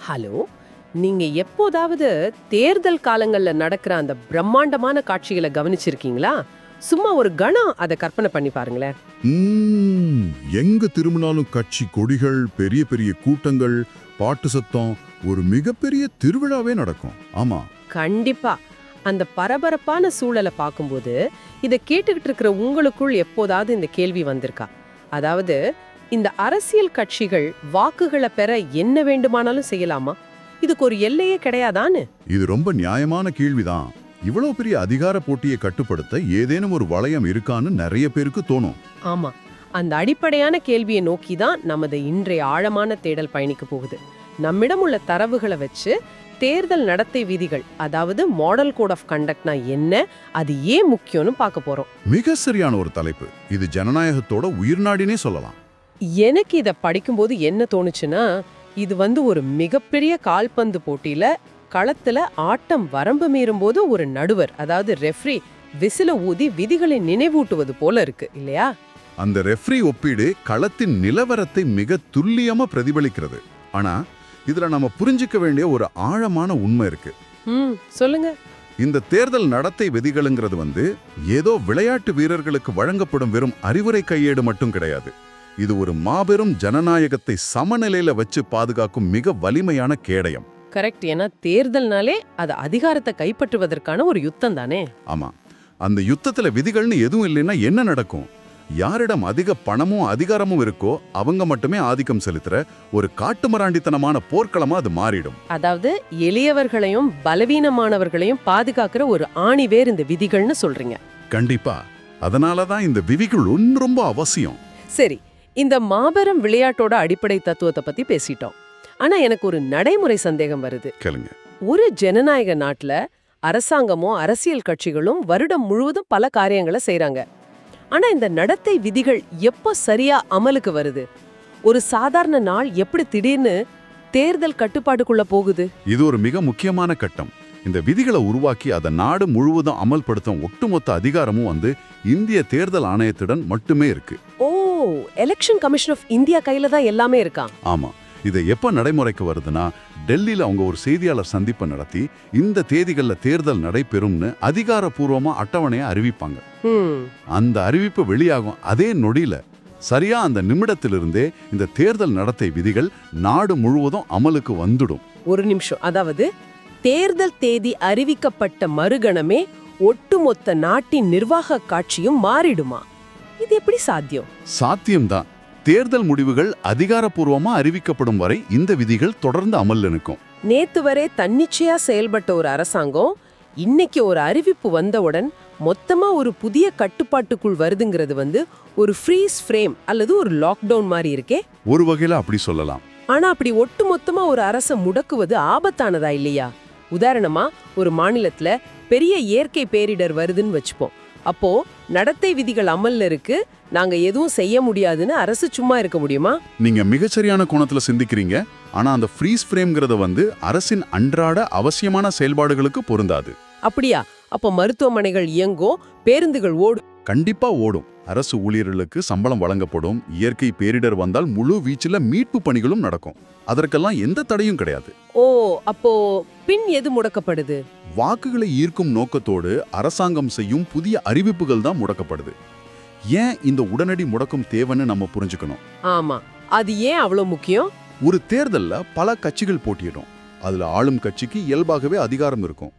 Hello, நீங்க எப்போதாவது தேர்தல் காலங்கள்ல நடக்கிற அந்த பிரம்மாண்டமான காட்சிகளை கவனிச்சிருக்கீங்களா? சும்மா ஒரு கணம் அதை கற்பனை பண்ணி பாருங்களேன். எங்க திரும்பினாலும் கட்சி கொடிகள், பெரிய பெரிய கூட்டங்கள், பாட்டு சத்தம், ஒரு மிகப்பெரிய திருவிழாவே நடக்கும். ஆமா, கண்டிப்பா. அந்த பரபரப்பான சூழலை பார்க்கும்போது இதை கேட்டுக்கிட்டு இருக்கிற உங்களுக்குள் எப்போதாவது இந்த கேள்வி வந்திருக்கா? அதாவது, இந்த அரசியல் கட்சிகள் வாக்குகளை பெற என்ன வேண்டுமானாலும் செய்யலாமா? இதுக்கு ஒரு எல்லையே கிடையாதான்னு? இது ரொம்ப நியாயமான கேள்விதான். இவ்வளவு பெரிய அதிகார போட்டியை கட்டுப்படுத்த ஏதேனும் ஒரு வளையம் இருக்கான்னு நிறைய பேருக்கு தோணும். ஆமா, அந்த அடிப்படையான கேள்வியை நோக்கி தான் நமது இன்றைய ஆழமான தேடல் பயணிக்க போகுது. நம்மிடம் உள்ள தரவுகளை வச்சு தேர்தல் நடத்தை விதிகள், அதாவது மாடல் கோட் ஆஃப் கண்டக்ட்னா என்ன, அது ஏன் முக்கியம்னு பார்க்க போறோம். மிக சரியான ஒரு தலைப்பு. இது ஜனநாயகத்தோட உயிர்நாடினே சொல்லலாம். எனக்கு இதை படிக்கும்போது என்ன தோணுச்சுன்னா, இது ஒரு மிகப்பெரிய கால்பந்து போட்டியில களத்துல ஆட்டம் வரம்பு மீறும்போது ஒரு நடுவர், அதாவது ரெஃப்ரி, விசில ஊதி விதிகளை நினைவூட்டுவது போல இருக்கு இல்லையா? அந்த ரெஃப்ரி ஒப்பீடு களத்தின் நிலவரத்தை மிக துல்லியமா பிரதிபலிக்கிறது. ஆனா இதுல நம்ம புரிஞ்சுக்க வேண்டிய ஒரு ஆழமான உண்மை இருக்கு. சொல்லுங்க. இந்த தேர்தல் நடத்தை விதிகளுங்கிறது ஏதோ விளையாட்டு வீரர்களுக்கு வழங்கப்படும் வெறும் அறிவுரை கையேடு மட்டும் கிடையாது. இது ஒரு மாபெரும் ஜனநாயகத்தை சமநிலையில வச்சு பாதுகாக்கும் மிக வலிமையான கேடயம். கரெக்ட். ஏன்னா தேர்தல்னாலே அது அதிகாரத்தை கைப்பற்றுவதற்கான ஒரு யுத்தம் தானே. ஆமா, அந்த யுத்தத்துல விதிகள்னு எதுவும் இல்லைன்னா என்ன நடக்கும்? யாரிடம் அதிக பணமும் அதிகாரமும் இருக்கோ அவங்க மட்டுமே ஆதிக்கம் செலுத்துற ஒரு காட்டுமராண்டித்தனமான போர்க்களமா அது மாறிடும். அதாவது எளியவர்களையும் பலவீனமானவர்களையும் பாதுகாக்கிற ஒரு ஆணிவேர் இந்த விதிகள்னு சொல்றீங்க. கண்டிப்பா. அதனாலதான் இந்த விதிகள் ரொம்ப அவசியம். சரி, இந்த மாபெரும் விளையாட்டோட அடிப்படை தத்துவத்தை பத்தி பேசிட்டோம். ஆனா எனக்கு ஒரு நடைமுறை சந்தேகம் வருது. கேளுங்க. ஒரு ஜனநாயக நாட்டுல அரசாங்கமும் அரசியல் கட்சிகளும் வருடம் முழுவதும் பல காரியங்களை செய்றாங்க. ஆனா இந்த நடத்தை விதிகள் எப்போ சரியா அமலுக்கு வருது? ஒரு சாதாரண நாள் எப்படி திடீர்னு தேர்தல் கட்டுப்பாட்டுக்குள்ள போகுது? இது ஒரு மிக முக்கியமான கட்டம். இந்த விதிகளை உருவாக்கி அதை நாடு முழுவதும் அமல்படுத்தும் ஒட்டுமொத்த அதிகாரமும் இந்திய தேர்தல் ஆணையத்துடன் மட்டுமே இருக்கு. ஓ, எலெக்ஷன் கமிஷன் ஆஃப் இந்தியா கையில தான் எல்லாமே இருக்கா? ஆமா. இதை எப்ப நடைமுறைக்கு வருதுன்னா, டெல்லியில அவங்க ஒரு செய்தியாளர் சந்திப்பை நடத்தி இந்த தேதிகள்ல தேர்தல் நடைபெறும்னு அதிகாரப்பூர்வமா அட்டவணையை அறிவிப்பாங்க. அந்த அறிவிப்பு வெளியாகும் அதே நொடியில, சரியா அந்த நிமிடத்திலிருந்தே இந்த தேர்தல் நடத்தை விதிகள் நாடு முழுவதும் அமலுக்கு வந்துடும். ஒரு நிமிஷம், அதாவது தேர்தல் தேதி அறிவிக்கப்பட்ட மறுகணமே ஒட்டுமொத்த நாட்டின் நிர்வாக காட்சியும் மாறிடுமா? இது எப்படி சாத்தியம்? சாத்தியம்தான். தேர்தல் முடிவுகள் அதிகாரப்பூர்வமா அறிவிக்கப்படும் வரை இந்த விதிகள் தொடர்ந்து அமல்ல நிற்கும். நேத்து வரை தன்னிச்சையா செயல்பட்ட ஒரு அரசாங்கம் இன்னைக்கு ஒரு அறிவிப்பு வந்தவுடன் மொத்தமா ஒரு புதிய கட்டுப்பாட்டுக்குள் வருதுங்கிறது ஒரு ஃப்ரீஸ் ஃப்ரேம் அல்லது ஒரு லாக்டவுன் மாதிரி இருக்கே. ஒரு வகையில அப்படி சொல்லலாம். ஆனா அப்படி ஒட்டுமொத்தமா ஒரு அரசை முடக்குவது ஆபத்தானதா இல்லையா? உதாரணமா, ஒரு மாநிலத்துல பெரிய இயற்கை பேரிடர் வருதுன்னு வச்சுப்போம். அப்போ நடத்தை விதிகள் அமல்ல இருக்கு, நாங்க எதுவும் செய்ய முடியாதுன்னு அரசு சும்மா இருக்க முடியுமா? நீங்க மிகச்சரியான கோணத்துல சிந்திக்கிறீங்க. ஆனா அந்த ஃப்ரீஸ் ஃப்ரேம்ங்கிறது அரசின் அன்றாட அவசியமான செயல்பாடுகளுக்கு பொருந்தாது. அப்படியா? அப்போ மருத்துவமனைகள் இயங்கும், பேருந்துகள் ஓடும்? கண்டிப்பா ஓடும். அரசு ஊழியர்களுக்கு சம்பளம் வழங்கப்படும். இயற்கை பேரிடர் வந்தால் முழு வீச்சில மீட்பு பணிகளும் நடக்கும். அதற்கெல்லாம் எந்த தடையும் கிடையாது. ஓ, அப்போ பின் எது முடக்கப்படுது? வாக்குகளை ஈர்க்கும் நோக்கத்தோடு அரசாங்கம் செய்யும் புதிய அறிவிப்புகள் தான் முடக்கப்படுது. ஏன் இந்த உடனடி முடக்கம் தேவைன்னு நம்ம புரிஞ்சுக்கணும். ஆமா, அது ஏன் அவ்வளவு முக்கியம்? ஒரு தேர்தல்ல பல கட்சிகள் போட்டியிடும். அதுல ஆளும் கட்சிக்கு இயல்பாகவே அதிகாரம் இருக்கும்.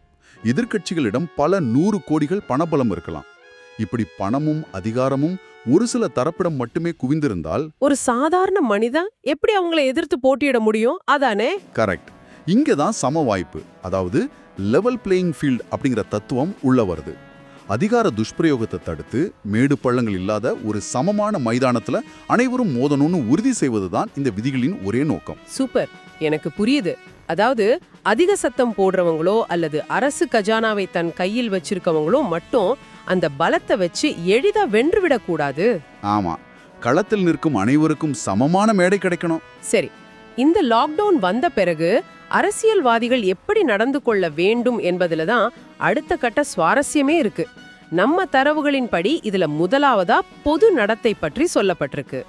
எதிர்கட்சிகளிடம் பல 100 கோடிகள் பணபலம் இருக்கலாம். இப்படி பணமும் அதிகாரமும் ஒரு சில தரப்பிடம் மட்டுமே குவிந்திருந்தால் ஒரு சாதாரண மனிதன் எப்படி அவங்களை எதிர்த்து போட்டியிட முடியும்? அதானே கரெக்ட். இங்கதான் சம வாய்ப்பு, அதாவது லெவல் பிளேயிங் ஃபீல்ட் அப்படிங்கிற தத்துவம் உள்ள வருது. அதிகார துஷ்பிரயோகத்தை தடுத்து மேடு பள்ளங்கள் இல்லாத ஒரு சமமான மைதானத்துல அனைவரும் மோதணும்னு உறுதி செய்வதுதான் இந்த விதிகளின் ஒரே நோக்கம். சூப்பர், எனக்கு புரியுது. அதாவது அதிக சத்தம் போடுறவங்களோ அல்லது அரசு கஜானாவை தன் கையில் வச்சிருக்கவங்களோ மட்டும் அந்த பலத்தை வச்சு எளிதா வென்றுவிடக் கூடாது. ஆமா, களத்தில் நிற்கும் அனைவருக்கும் சமமான மேடை கிடைக்கணும். சரி, இந்த லாக்டவுன் வந்த பிறகு அரசியல்வாதிகள் எப்படி நடந்து கொள்ள வேண்டும் என்பதுல தான் அடுத்த கட்ட சுவாரஸ்யமே இருக்கு. நம்ம தரவுகளின் படி இதுல முதலாவதா பொது நடத்தை பற்றி சொல்லப்பட்டிருக்கு.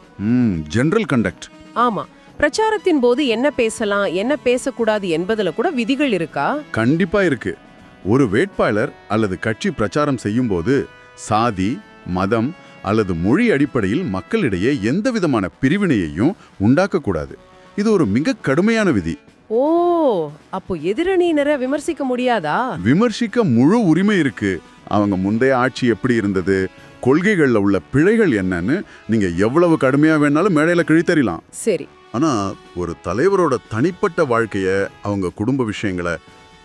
General conduct. ஆமா, பிரச்சாரத்தின் போது என்ன பேசலாம் என்ன பேசக்கூடாது என்பதுல கூட விதிகள் இருக்கா? கண்டிப்பா இருக்கு. ஒரு வேட்பாளர் அல்லது கட்சி பிரச்சாரம் செய்யும்போது சாதி, மதம் அல்லது மொழி அடிப்படையில் மக்களிடையே எந்த விதமான பிரிவினையையும் உண்டாக்கக்கூடாது. இது ஒரு மிக கடுமையான விதி. ஓ, அப்போ எதிரணியினரை விமர்சிக்க முடியாதா? விமர்சிக்க முழு உரிமை இருக்கு. அவங்க முந்தைய ஆட்சி எப்படி இருந்தது, கொள்கைகள்ல உள்ள பிழைகள் என்னன்னு நீங்க எவ்வளவு கடுமையா வேணாலும் மேடையில கிழித்தறிலாம். சரி. ஆனா ஒரு தலைவரோட தனிப்பட்ட வாழ்க்கைய, அவங்க குடும்ப விஷயங்களை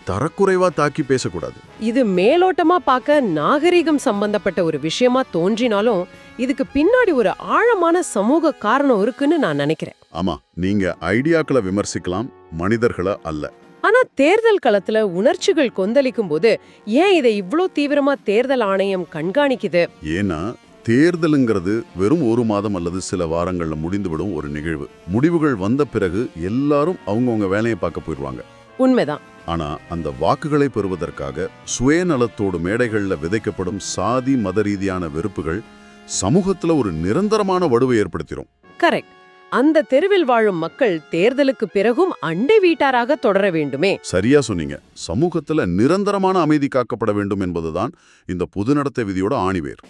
தரக்குறைவா தாக்கி பேசக்கூடாது. இது மேலோட்டமா பார்க்க நாகரிகம் சம்பந்தப்பட்ட ஒரு விஷயமா தோன்றினாலும் இதுக்கு பின்னாடி ஒரு ஆழமான சமூக காரணம் இருக்குன்னு நான் நினைக்கிறேன். ஆமா, நீங்க ஐடியாக்களை விமர்சிக்கலாம், மனிதர்களை அல்ல. ஆனா தேர்தல் களத்துல உணர்ச்சிகள் கொந்தளிக்கும் போது ஏன் இதை இவ்ளோ தீவிரமா தேர்தல் ஆணையம் கண்காணிக்குது? ஏன்னா தேர்தலுங்கிறது வெறும் ஒரு மாதம் அல்லது சில வாரங்கள்ல முடிந்துவிடும் ஒரு நிகழ்வு. முடிவுகள் வந்த பிறகு எல்லாரும் அவங்கவுங்க வேலையை பார்க்க போயிடுவாங்க. உண்மைதான். ஆனா அந்த வாக்குகளை பெறுவதற்காக சுயநலத்தோடு மேடைகள்ல விதைக்கப்படும் சாதி மத ரீதியான வெறுப்புகள் சமூகத்துல ஒரு நிரந்தரமான வடுவை ஏற்படுத்திடும். கரெக்ட். அந்த தெருவில் வாழும் மக்கள் தேர்தலுக்கு பிறகும் அண்டை வீட்டாராக தொடர வேண்டுமே. சரியா சொன்னீங்க. சமூகத்துல நிரந்தரமான அமைதி காக்கப்பட வேண்டும் என்பதுதான் இந்த பொது நடத்தை விதியோட ஆணிவேர்.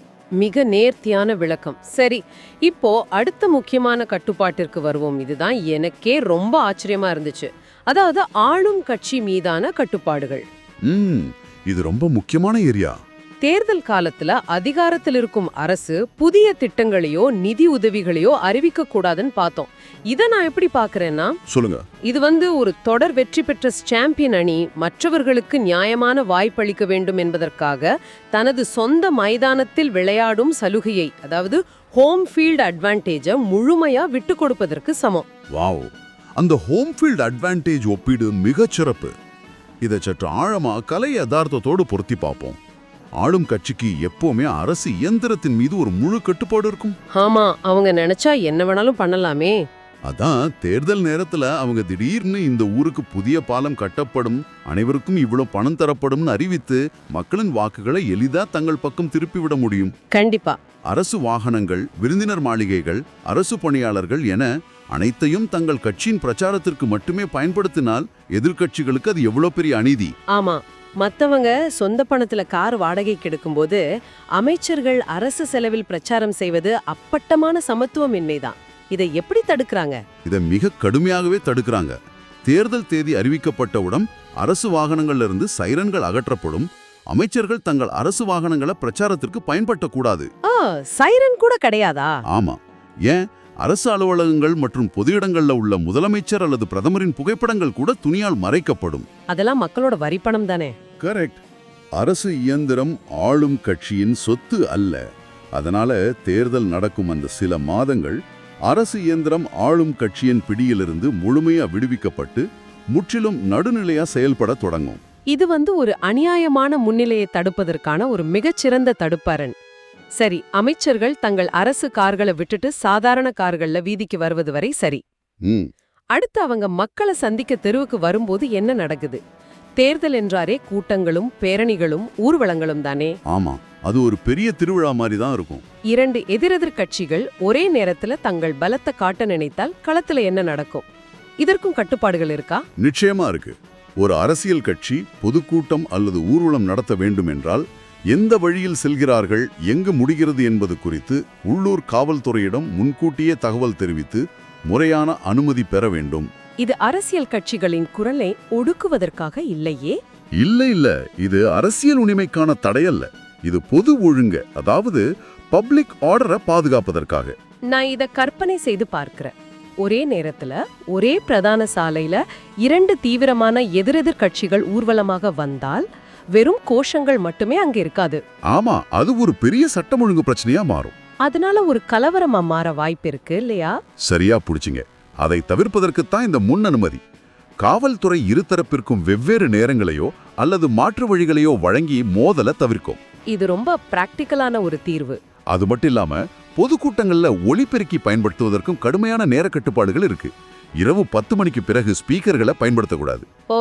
மிக நேர்த்தியான விளக்கம். சரி, இப்போ அடுத்த முக்கியமான கட்டுப்பாட்டிற்கு வருவோம். இதுதான் எனக்கே ரொம்ப ஆச்சரியமா இருந்துச்சு. அதாவது ஆளும் கட்சி மீதான கட்டுப்பாடுகள். இது ரொம்ப முக்கியமான ஏரியா. தேர்தல் காலத்துல அதிகாரத்தில் இருக்கும் அரசு புதிய திட்டங்களையோ நிதி உதவிகளையோ அறிவிக்க கூடாதுன்னு பார்த்தோம். இத நான் எப்படி பாக்குறேன்னா, சொல்லுங்க. இது ஒரு தொடர் வெற்றி பெற்ற சாம்பியன் அணி மற்றவர்களுக்கு நியாயமான வாய்ப்பளிக்க வேண்டும் என்பதற்காக தனது சொந்த மைதானத்தில் விளையாடும் சலுகையை, அதாவது ஹோம் ஃபீல்ட் அட்வான்டேஜ முழுமையா விட்டு கொடுப்பதற்கு சமம். வாவ், அந்த ஹோம் ஃபீல்ட் அட்வான்டேஜ் ஒப்பீடு மிகச் சிறப்பு. இதை சற்று ஆழமா கலை யதார்த்தத்தோடு பொருத்தி பார்ப்போம். ஆளும் கட்சிக்கு எப்பவுமே அரசு இயந்திரத்தின் மீது ஒரு முழு கட்டுப்பாடு இருக்கும். ஆமா, அவங்க நினைச்சா என்ன வேணாலும் பண்ணலாமே. அதான் தேர்தல் நேரத்துல அவங்க திடீர்னு இந்த ஊருக்கு புதிய பாலம் கட்டப்படும், அனைவருக்கும் இவ்வளவு பணம் தரப்படும்னு அறிவித்து மக்களின் வாக்குகளை எளிதா தங்கள் பக்கம் திருப்பிவிட முடியும். கண்டிப்பா. அரசு வாகனங்கள், விருந்தினர் மாளிகைகள், அரசு பணியாளர்கள் என அனைத்தையும் தங்கள் கட்சியின் பிரச்சாரத்திற்கு மட்டுமே பயன்படுத்தினால் எதிர்க்கட்சிகளுக்கு அது எவ்வளவு பெரிய அநீதி. ஆமா, மத்தவங்க சொந்த பணத்துல கார் வாடகைக்கு எடுக்கும்போது அமைச்சர்கள் அரசு செலவில் பிரச்சாரம் செய்வது அப்பட்டமான சமத்துவமின்மைதான். இதை எப்படி தடுக்கறாங்க? இதை மிக கடுமையாகவே தடுக்கறாங்க. தேர்தல் தேதி அறிவிக்கப்பட்டவுடன் அரசு வாகனங்கள்ல இருந்து சைரன்கள் அகற்றப்படும். அமைச்சர்கள் தங்கள் அரசு வாகனங்களை பிரச்சாரத்திற்கு பயன்படுத்தக்கூடாது. சைரன் கூட கிடையாதா? ஆமா. ஏன், அரசு அலுவலகங்கள் மற்றும் பொது இடங்கள்ல உள்ள முதலமைச்சர் அல்லது பிரதமரின் புகைப்படங்கள் கூட துணியால் மறைக்கப்படும். அதெல்லாம் மக்களோட வரிப்பணம் தானே. கரெக்ட். அரசு இயந்திரம் ஆளும் கட்சியின் சொத்து அல்ல. அதனால தேர்தல் நடக்கும் அந்த சில மாதங்கள் அரசு இயந்திரம் ஆளும் கட்சியின் பிடியிலிருந்து முழுமையா விடுவிக்கப்பட்டு முற்றிலும் நடுநிலையா செயல்பட தொடங்கும். இது ஒரு அநியாயமான முன்னிலையை தடுப்பதற்கான ஒரு மிகச்சிறந்த தடுப்பரண். சரி, அமைச்சர்கள் தங்கள் அரசு கார்களை விட்டுட்டு சாதாரண கார்கள்ல வீதிக்கு வருவது வரை சரி. அடுத்து அவங்க மக்களை சந்திக்க தெருவுக்கு வரும்போது என்ன நடக்குது? தேர்தல் என்றாரே கூட்டங்களும் பேரணிகளும் ஊர்வலங்களும் தானே. ஆமா, அது ஒரு பெரிய திருவிழா மாதிரி தான் இருக்கும். இரண்டு எதிரெதிர் கட்சிகள் ஒரே நேரத்துல தங்கள் பலத்தை காட்ட நினைத்தால் களத்துல என்ன நடக்கும்? இதற்கும் கட்டுப்பாடுகள் இருக்கா? நிச்சயமா இருக்கு. ஒரு அரசியல் கட்சி பொதுக்கூட்டம் அல்லது ஊர்வலம் நடத்த வேண்டும் என்றால் எந்த வழியில் செல்கிறார்கள், எங்கு முடிகிறது என்பது குறித்து உள்ளூர் காவல்துறையிடம் முன்கூட்டியே தகவல் தெரிவித்து முறையான அனுமதி பெற வேண்டும். இது அரசியல் கட்சிகளின் குரலை ஒடுக்குவதற்காக இல்லையே. இல்ல, இது அரசியல் உரிமைக்கான தடையல்ல. இது பொது ஒழுங்கு, அதாவது பப்ளிக் ஆர்டரை பாதுகாப்பதற்காக. நான் இத கற்பனை செய்து பார்க்கிறேன். ஒரே நேரத்துல ஒரே பிரதான சாலையில இரண்டு தீவிரமான எதிரெதிர் கட்சிகள் ஊர்வலமாக வந்தால் வெறும் கோஷங்கள் மட்டுமே அங்க இருக்காது. ஆமா, அது ஒரு பெரிய சட்டம் ஒழுங்கு பிரச்சனையா மாறும். அதனால ஒரு கலவரமா மாற வாய்ப்பு இருக்கு இல்லையா? சரியா புடிச்சிங்க. அதை தவிர்ப்பதற்குத்தான் இந்த முன் அனுமதி. காவல்துறை இருதரப்பிற்கும் வெவ்வேறு நேரங்களையோ அல்லது மாற்று வழிகளையோ வழங்கி மோதலை தவிர்க்கும். இது ரொம்ப பிராக்டிக்கலான ஒரு தீர்வு. அது மட்டும் இல்லாம பொதுக்கூட்டங்கள்ல ஒலிபெருக்கி பயன்படுத்துவதற்கும் கடுமையான நேர கட்டுப்பாடுகள் இருக்கு. இரவு 10 மணிக்கு பிறகு ஸ்பீக்கர்களை பயன்படுத்தக்கூடாது. ஓ,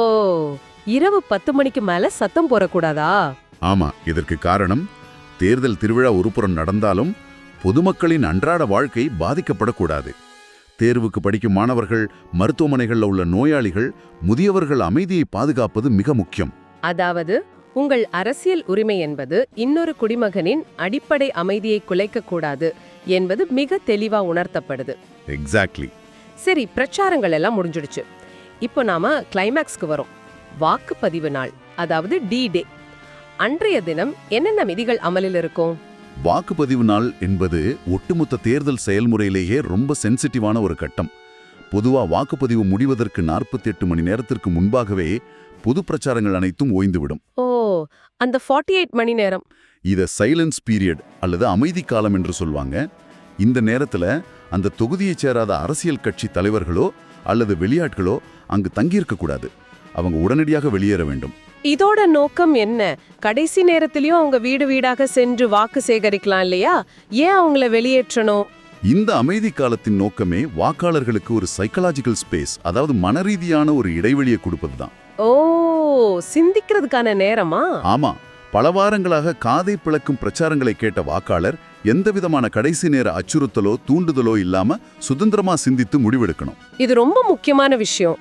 இரவு 10 மணிக்கு மேல சத்தம் போடக்கூடாதா? ஆமா, இதற்கு காரணம் தேர்தல் திருவிழா ஒருபுறம் நடந்தாலும் பொதுமக்களின் அன்றாட வாழ்க்கை பாதிக்கப்படக்கூடாது. தேர்வுக்கு படிக்கும் மாணவர்கள், மருத்துவமனைகள்ல உள்ள நோயாளிகள், முதியவர்கள் அமைதியை பாதுகாப்பது மிக முக்கியம். அதாவது உங்கள் அரசியல் உரிமை என்பது இன்னொரு குடிமகனின் அடிப்படை அமைதியை குலைக்கக்கூடாது என்பது மிக தெளிவா உணர்த்தப்படுது. எக்ஸாக்ட்லி. சரி, பிரச்சாரங்கள் எல்லாம் முடிஞ்சிடுச்சு. இப்போ நாம கிளைமேக்ஸ்க்கு வரோம். வாக்குப்பதிவு நாள், அதாவது D-Day. அன்றைய தினம் என்னென்ன விதிகள் அமலில் இருக்கும்? வாக்குப்பதிவு நாள் என்பது ஒட்டுமொத்த தேர்தல் செயல்முறையிலேயே ரொம்ப சென்சிட்டிவான ஒரு கட்டம். பொதுவா வாக்குப்பதிவு முடிவதற்கு 48 மணி நேரத்திற்கு முன்பாகவே பொது பிரச்சாரங்கள் அனைத்தும் ஓய்ந்துவிடும். ஓ, அந்த 48 மணி நேரம். இத சைலன்ஸ் பீரியட் அல்லது அமைதி காலம் என்று சொல்வாங்க. இந்த நேரத்துல அந்த தொகுதியைச் சேராத அரசியல் கட்சி தலைவர்களோ அல்லது வெளியாட்களோ அங்கு தங்கியிருக்க கூடாது. அவங்க உடனடியாக வெளியேற வேண்டும். இதோட நோக்கம் என்ன? கடைசி நேரத்திலயும் அவங்க வீடு வீடாக சென்று வாக்கு சேகரிக்கலாம் இல்லையா? ஏன் அவங்கள வெளியேற்றணும்? இந்த அமைதி காலத்தின் நோக்கமே வாக்காளர்களுக்கு ஒரு சைக்கலாஜிக்கல் ஸ்பேஸ், அதாவது மனரீதியான ஒரு இடைவெளியை கொடுப்பதுதான். ஓ, சிந்திக்கிறதுக்கான நேரமா? ஆமா, பல வாரங்களாக காதை பிளக்கும் பிரச்சாரங்களை கேட்ட வாக்காளர் எந்தவிதமான கடைசி நேர அச்சுறுத்தலோ தூண்டுதலோ இல்லாம சுதந்திரமா சிந்தித்து முடிவெடுக்கணும். இது ரொம்ப முக்கியமான விஷயம்.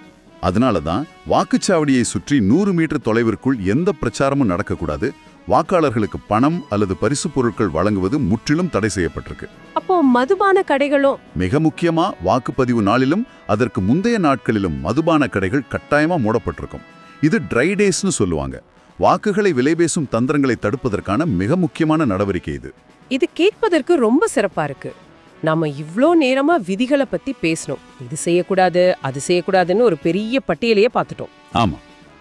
அதனாலதான் வாக்குச்சாவடியை சுற்றி 100 மீட்டர் தொலைவிற்குள் எந்த பிரச்சாரமும் நடக்கக்கூடாது. வாக்காளர்களுக்கு பணம் அல்லது பரிசு பொருட்கள் வழங்குவது முற்றிலும் தடை செய்யப்பட்டிருக்கு. அப்போ மதுபான கடைகளும்? மிக முக்கியமா வாக்குப்பதிவு நாளிலும் அதற்கு முந்தைய நாட்களிலும் மதுபான கடைகள் கட்டாயமா மூடப்பட்டிருக்கும். இது ட்ரை டேஸ்னு சொல்லுவாங்க. வாக்குகளை விலைபேசும் தந்திரங்களை தடுப்பதற்கான மிக முக்கியமான நடவடிக்கை இது. இது கேட்பதற்கு ரொம்ப சிறப்பா இருக்கு. நாம இவ்ளோ நேரமா விதிகளை பத்தி பேசணும். இது செய்யக்கூடாது, அது செய்யக்கூடாதுன்னு ஒரு பெரிய பட்டியலையே பார்த்துட்டோம். ஆமா.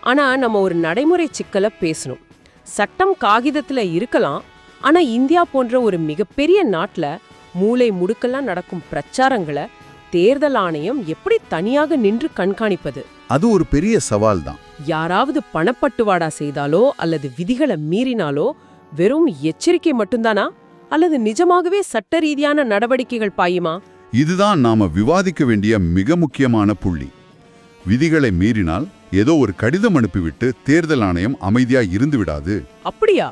ஆனா நம்ம ஒரு நடைமுறை சிக்கலை பேசணும். சட்டம் காகிதத்துல இருக்கலாம், ஆனா இந்தியா போன்ற ஒரு மிகப்பெரிய நாட்டுல மூளை முடுக்கெல்லாம் நடக்கும் பிரச்சாரங்களை தேர்தல் ஆணையம் எப்படி தனியாக நின்று கண்காணிப்பது? அது ஒரு பெரிய சவால் தான். யாராவது பணப்பட்டுவாடா செய்தாலோ அல்லது விதிகளை மீறினாலோ வெறும் எச்சரிக்கை மட்டும்தானா, அல்லது நிஜமாகவே சட்ட ரீதியான நடவடிக்கைகள் பாயுமா? இதுதான் நாம விவாதிக்க வேண்டிய மிக முக்கியமான புள்ளி. விதிகளை மீறினால் ஏதோ ஒரு கடிதம் அனுப்பிவிட்டு தேர்தல் ஆணையம் அமைதியா இருந்து விடாது. அப்படியா?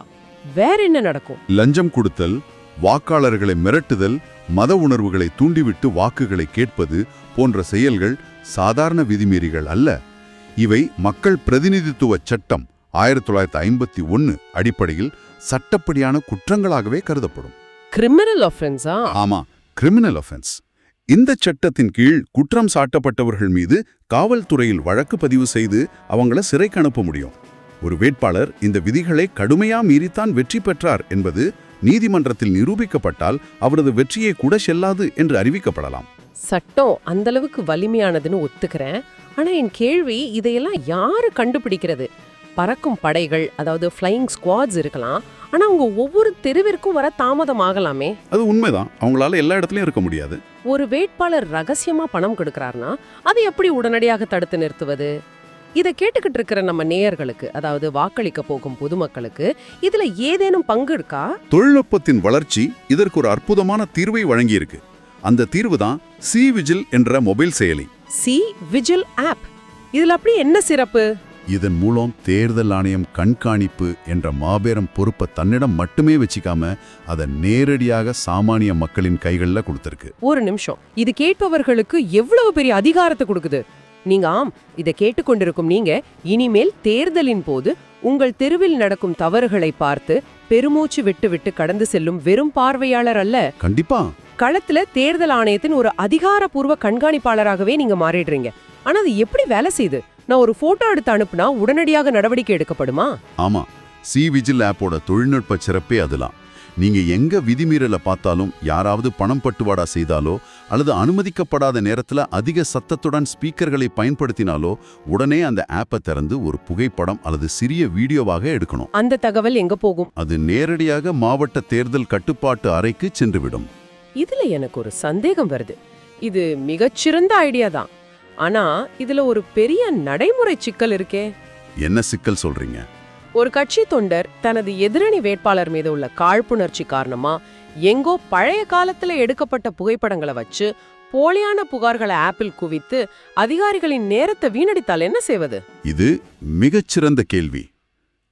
வேற என்ன நடக்கும்? லஞ்சம் கொடுத்தல், வாக்காளர்களை மிரட்டுதல், மத உணர்வுகளை தூண்டிவிட்டு வாக்குகளை கேட்பது போன்ற செயல்கள் சாதாரண விதிமீறிகள் அல்ல. இவை மக்கள் பிரதிநிதித்துவ சட்டம் 1951 அடிப்படையில் சட்டப்படியான குற்றங்களாகவே கருதப்படும். கிரிமினல் ஆஃபென்ஸா? ஆமா, கிரிமினல் ஆஃபென்ஸ். இந்த சட்டத்தின் கீழ் குற்றம் சாட்டப்பட்டவர்கள் மீது காவல்துறையில் வழக்கு பதிவு செய்து அவங்கள சிறைக்கு அனுப்ப முடியும். ஒரு வேட்பாளர் இந்த விதிகளை கடுமையா மீறித்தான் வெற்றி பெற்றார் என்பது நீதிமன்றத்தில் நிரூபிக்கப்பட்டால் அவரது வெற்றியை கூட செல்லாது என்று அறிவிக்கப்படலாம். சட்டம் அந்த அளவுக்கு வலிமையானதுன்னு ஒத்துக்கிறேன். ஆனா என் கேள்வி, இதையெல்லாம் யாரு கண்டுபிடிக்கிறது? பறக்கும் படைகள், அதாவது ஃப்ளையிங் ஸ்குவாட்ஸ் இருக்கலாம், ஆனா அவங்க ஒவ்வொரு தெருவிற்கும் வர தாமதம் ஆகலாமே. அது உண்மைதான், அவங்களால எல்லா இடத்துலயும் இருக்க முடியாது. ஒரு வேட்பாளர் ரகசியமா பணம் கொடுக்கறாருன்னா அதை எப்படி உடனடியாக தடுத்து நிறுத்துவது? இதை கேட்டுக்கிட்டு இருக்கிற நம்ம நேயர்களுக்கு, அதாவது வாக்களிக்க போகும் பொதுமக்களுக்கு இதுல ஏதேனும் பங்கு இருக்கா? தொழில்நுட்பத்தின் வளர்ச்சி இதற்கு ஒரு அற்புதமான தீர்வை வழங்கியிருக்கு. அந்த தீர்வு தான் C-Vigil என்ற மொபைல் செயலி. C-Vigil app. இதுல அப்படி என்ன சிறப்பு? இதன் மூலம் தேர்தல் ஆணையம் கண்காணிப்பு என்ற மாபெரும் பொறுப்பை தன்னிடம் மட்டுமே வச்சுக்காம அதை நேரடியாக சாமானிய மக்களின் கைகளில் கொடுத்திருக்கு. ஒரு நிமிஷம், இது கேட்பவர்களுக்கு எவ்வளவு பெரிய அதிகாரத்தை கொடுக்குது? நீங்க இதை கேட்டுக்கொண்டிருக்கும் நீங்க இனிமேல் தேர்தலின் போது உங்கள் தெருவில் நடக்கும் தவறுகளை பார்த்து பெருமூச்சு விட்டு விட்டு கடந்து செல்லும் வெறும் பார்வையாளர் அல்ல. கண்டிப்பா களத்துல தேர்தல் ஆணையத்தின் ஒரு அதிகாரப்பூர்வ கண்காணிப்பாளராகவே நீங்க மாறிடுறீங்க. ஆனா அது எப்படி வேலை செய்யுது? நான் ஒரு போட்டோ எடுத்து அனுப்புனா உடனடியாக நடவடிக்கை எடுக்கப்படுமா? ஆமா, C-Vigil ஆப்போட தொழில்நுட்ப சிறப்பே அதுலாம். நீங்க எங்க விதிமீறலை பார்த்தாலும், யாராவது பணம் பட்டுவாடா செய்தாலோ அல்லது அனுமதிக்கப்படாத நேரத்துல அதிக சத்தத்துடன் ஸ்பீக்கர்களை பயன்படுத்தினாலோ உடனே அந்த ஆப்பை திறந்து ஒரு புகைப்படம் அல்லது சிறிய வீடியோவாக எடுக்கணும். அந்த தகவல் எங்க போகும்? அது நேரடியாக மாவட்ட தேர்தல் கட்டுப்பாட்டு அறைக்கு சென்றுவிடும். இதுல எனக்கு ஒரு சந்தேகம் வருது. இது மிகச்சிறந்த ஐடியா தான், ஆனா இதுல ஒரு பெரிய நடைமுறை சிக்கல் இருக்கே. என்ன சிக்கல் சொல்றீங்க? ஒரு கட்சி தொண்டர் தனது எதிரணி வேட்பாளர் மீது உள்ள காழ்ப்புணர்ச்சி காரணமா எங்கோ பழைய காலத்துல எடுக்கப்பட்ட புகைப்படங்களை வச்சு போலியான புகார்களை ஆப்பிள் குவித்து அதிகாரிகளின் நேரத்தை வீணடித்தால் என்ன செய்வது? இது மிகச்சிறந்த கேள்வி.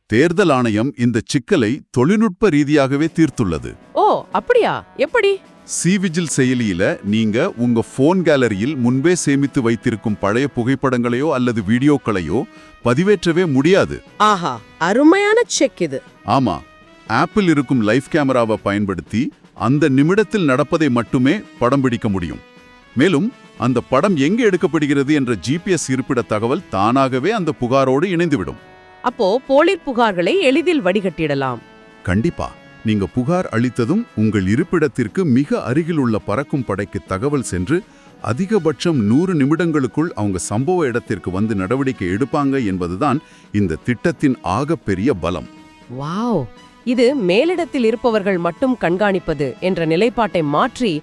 தேர்தல் ஆணையம் இந்த சிக்கலை தொழில்நுட்ப ரீதியாகவே தீர்த்துள்ளது. ஓ, அப்படியா? எப்படி? சிவிஜில் செயலியில நீங்க உங்க போன் கேலரியில் முன்பே சேமித்து வைத்திருக்கும் பழைய புகைப்படங்களையோ அல்லது வீடியோக்களையோ பதிவேற்றவே முடியாது. ஆஹா, அருமையான செக் இது. ஆமா, ஆப்பிள் இருக்கும் லைவ் கேமராவை பயன்படுத்தி அந்த நிமிடத்தில் நடப்பதை மட்டுமே படம் பிடிக்க முடியும். மேலும் அந்த படம் எங்கே எடுக்கப்படுகிறது என்ற ஜிபிஎஸ் இருப்பிட தகவல் தானாகவே அந்த புகாரோடு இணைந்துவிடும். அப்போ போலி புகார்களை எளிதில் வடிகட்டிடலாம். கண்டிப்பா. நீங்க புகார் அளித்ததும் உங்கள் இருப்பிடத்திற்கு மிக அருகில் உள்ள பறக்கும் படைக்கு தகவல் சென்று அதிகபட்சம் 100 நிமிடங்களுக்குள் அவங்க சம்பவ இடத்திற்கு வந்து நடவடிக்கை எடுப்பாங்க என்பதுதான் இந்த திட்டத்தின் ஆகப்பெரிய பலம். வாவ், இது மேலிடத்தில் இருப்பவர்கள் மட்டும் கண்காணிப்பது என்ற நிலைப்பாட்டை மாற்றி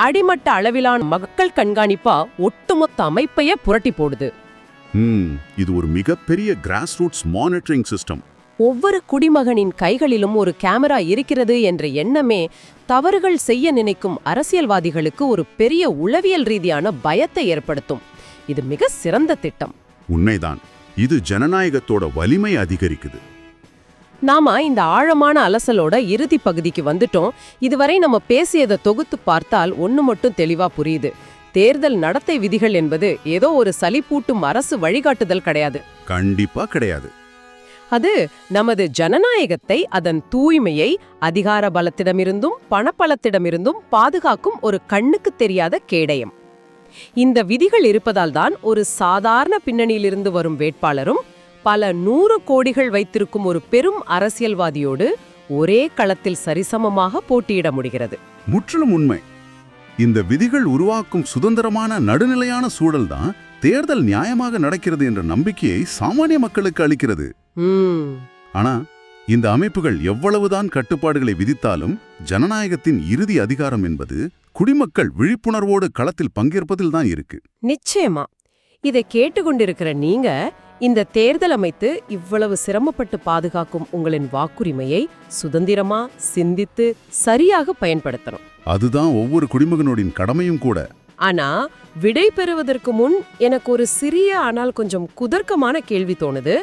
அடிமட்ட அளவிலான மக்கள் கண்காணிப்பா ஒட்டுமொத்த அமைப்பையே புரட்டி போடுது. இது ஒரு மிகப்பெரிய கிராஸ் ரூட்ஸ் மானிட்டரிங் சிஸ்டம். ஒவ்வொரு குடிமகனின் கைகளிலும் ஒரு கேமரா இருக்கிறது என்ற எண்ணமே தவறுகள் செய்ய நினைக்கும் அரசியல்வாதிகளுக்கு ஒரு பெரிய உளவியல் ரீதியான பயத்தை ஏற்படுத்தும். இது மிக சிறந்த திட்டம். உண்மைதான். இது ஜனநாயகத்தோட வலிமை அதிகரிக்குது. நாம இந்த ஆழமான அலசலோட இறுதி பகுதிக்கு வந்துட்டோம். இதுவரை நம்ம பேசியதை தொகுத்து பார்த்தால் ஒண்ணு மட்டும் தெளிவா புரியுது. தேர்தல் நடத்தை விதிகள் என்பது ஏதோ ஒரு சலிப்பூட்டும் அரசு வழிகாட்டுதல் கிடையாது. கண்டிப்பா கிடையாது. அது நமது ஜனநாயகத்தை, அதன் தூய்மையை அதிகார பலத்திடமிருந்தும் பணப்பலத்திடமிருந்தும் பாதுகாக்கும் ஒரு கண்ணுக்கு தெரியாத கேடயம். இந்த விதிகள் இருப்பதால் தான் ஒரு சாதாரண பின்னணியிலிருந்து வரும் வேட்பாளரும் பல 100 கோடிகள் வைத்திருக்கும் ஒரு பெரும் அரசியல்வாதியோடு ஒரே களத்தில் சரிசமமாக போட்டியிட முடிகிறது. முற்றிலும் உண்மை. இந்த விதிகள் உருவாக்கும் சுதந்திரமான நடுநிலையான சூழல்தான் தேர்தல் நியாயமாக நடக்கிறது என்ற நம்பிக்கையை சாமானிய மக்களுக்கு அளிக்கிறது. ஆனா இந்த அமைப்புகள் எவ்வளவுதான் கட்டுப்பாடுகளை விதித்தாலும் ஜனநாயகத்தின் இறுதி அதிகாரம் என்பது குடிமக்கள் விழிப்புணர்வோடு களத்தில் பங்கேற்பதில் தான் இருக்கு. நிச்சயமா. இதை கேட்டுக்கொண்டிருக்கிற நீங்க இந்த தேர்தல் அமைத்து இவ்வளவு சிரமப்பட்டு பாதுகாக்கும் உங்களின் வாக்குரிமையை சுதந்திரமா சிந்தித்து சரியாக பயன்படுத்தணும். அதுதான் ஒவ்வொரு குடிமகனோடின் கடமையும் கூட. ஆனா விடை பெறுவதற்கு முன் எனக்கு ஒரு சிறிய ஆனால் கொஞ்சம் குதர்க்கமான கேள்வி தோணுது.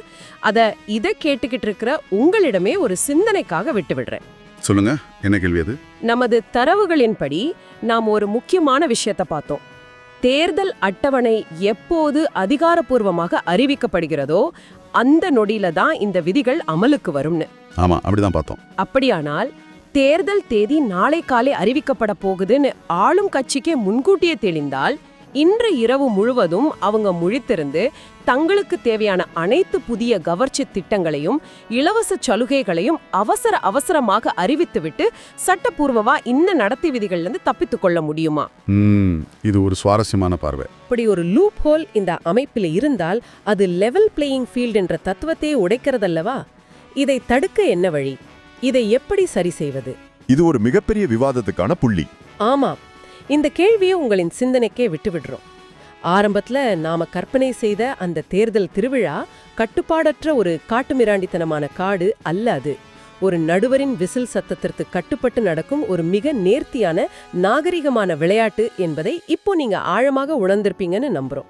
இதை கேட்டுக்கிட்டு இருக்கிற உங்களிடமே ஒரு சிந்தனைக்காக விட்டு விடுறேன். சொல்லுங்க, என்ன கேள்வி அது? நமது தரவுகளின்படி நாம் ஒரு முக்கியமான விஷயத்தை பார்த்தோம். தேர்தல் அட்டவணை எப்போது அதிகாரப்பூர்வமாக அறிவிக்கப்படுகிறதோ அந்த நொடியில தான் இந்த விதிகள் அமலுக்கு வரும்னு. ஆமா, அப்படிதான் பார்த்தோம். அப்படியானால் தேர்தல் தேதி நாளை காலை அறிவிக்கப்பட போகுதுன்னு ஆளும் கட்சிக்கே முன்கூட்டியே தெளிந்தால் இன்று இரவு முழுவதும் அவங்க முழித்திருந்து தங்களுக்கு தேவையான அனைத்து புதிய கவர்ச்சி திட்டங்களையும் இலவச சலுகைகளையும் அவசரமாக அறிவித்துவிட்டு சட்டப்பூர்வமா இந்த நடத்தை விதிகள்ல இருந்து தப்பித்துக் கொள்ள முடியுமா? இது ஒரு சுவாரஸ்யமான பார்வை. இப்படி ஒரு லூப் ஹோல் இந்த அமைப்பில் இருந்தால் அது லெவல் பிளேயிங் ஃபீல்ட் என்ற தத்துவத்தையே உடைக்கிறதல்லவா? இதை தடுக்க என்ன வழி? இதை எப்படி சரி செய்வது? இது ஒரு மிகப்பெரிய விவாதத்துக்கான புள்ளி. ஆமா, இந்த கேள்வியை உங்களின் சிந்தனைக்கே விட்டுவிடுறோம். ஆரம்பத்துல நாம கற்பனை செய்த அந்த தேர்தல் திருவிழா கட்டுப்பாடற்ற ஒரு காட்டுமிராண்டித்தனமான காடு அல்ல. அது ஒரு நடுவரின் விசில் சத்தத்திற்கு கட்டுப்பட்டு நடக்கும் ஒரு மிக நேர்த்தியான நாகரிகமான விளையாட்டு என்பதை இப்போ நீங்க ஆழமாக உணர்ந்திருப்பீங்கன்னு நம்புறோம்.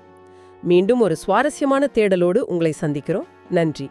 மீண்டும் ஒரு சுவாரஸ்யமான தேடலோடு உங்களை சந்திக்கிறோம். நன்றி.